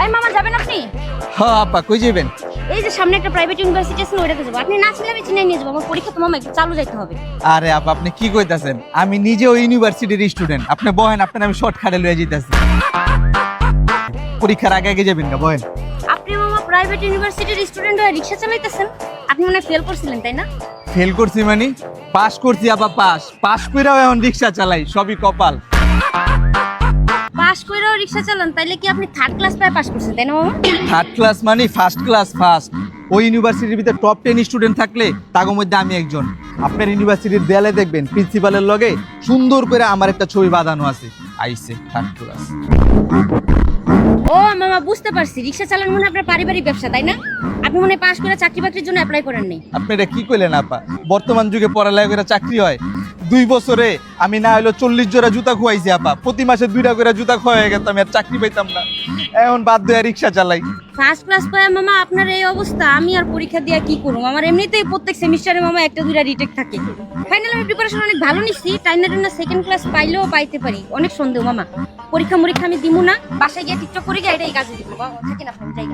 এই মামা যাবেন আপনি? হ্যাঁ আপা, কই যাবেন? এই যে সামনে একটা প্রাইভেট ইউনিভার্সিটি আছে ওইটাতে যাবো। আপনি না ছিলেন আমি চিনাই নিয়ে যাবো। আমার পরীক্ষা তো মামা একটু চালু যাইতে হবে। আরে আপা, আপনি কি কইতাছেন? আমি নিজে ওই ইউনিভার্সিটির স্টুডেন্ট। আপনি বহেন, আপনার আমি শর্টকাটে লয়ে যাইতাছি। পরীক্ষার আগে আগে যাবেন না, বহেন। আপনি মামা প্রাইভেট ইউনিভার্সিটির স্টুডেন্ট হয়ে রিক্সা চালাইতেছেন? আপনি মনে হয় ফেল করছিলেন তাই না? ফেল করছি মানে? পাস করছি আপা, পাস কইরাও এখন রিক্সা চালাই, সবই কপাল। পাস কইরাও রিক্সা চালান, তাইলে কি আপনি থার্ড ক্লাস পায় পাস করছেন তাই না মামা? থার্ড ক্লাস মানে ফার্স্ট ক্লাস ফার্স্ট। ওই ইউনিভার্সিটির ভিতরে টপ 10 স্টুডেন্ট থাকলে তার মধ্যে আমি একজন। আপনার ইউনিভার্সিটির দেয়ালে দেখবেন প্রিন্সিপালের লগে সুন্দর করে আমার একটা ছবি বাঁধানো আছে, আইসে থার্ড ক্লাস। ও মামা বুঝতে পারছি, রিক্সা চালান মনে হয় আপনার পারিবারিক ব্যবসা তাই না? আপনি মনে হয় পাস করে চাকরি বাকরির জন্য অ্যাপ্লাই করেন নাই। আপনি এটা কি কইলেন আপা? বর্তমান যুগে পড়ালেখা করে চাকরি হয়? 2 বছরে আমি না হলো 40 জোড়া জুতা খুয়াইছি আপা। প্রতি মাসে 2টা করে জুতা খুয়াই গেতাম, আর চাকরি পাইতাম না। এখন বাধ্য হয়ে রিক্সা চালাই। ফার্স্ট ক্লাস পায় মামা আপনার এই অবস্থা, আমি আর পরীক্ষা দিয়ে কি করব? আমার এমনিতেই প্রত্যেক সেমিস্টারে মামা একটা দুইটা রিটেক থাকে। ফাইনাল আমি প্রিপারেশন অনেক ভালো নিচ্ছি, টাইনা সেকেন্ড ক্লাস পাইলেও পাইতে পারি। অনেক সন্দেহ মামা। পরীক্ষা আমি দিমু না, বাসায় গিয়ে টিকটক করে গিয়ে এটাই কাজে দিব। থাকেন আপনি জায়গা।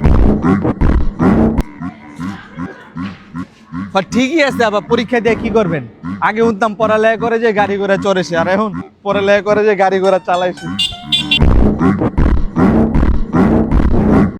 ঠিকই আছে আপা, পরীক্ষা দিয়ে কি করবেন? আগে উঠতাম পড়ালেখা করে যে গাড়ি ঘোড়া চড়েছে, আর এখন পড়ালেখা করে যে গাড়ি ঘোড়া চালাইছে।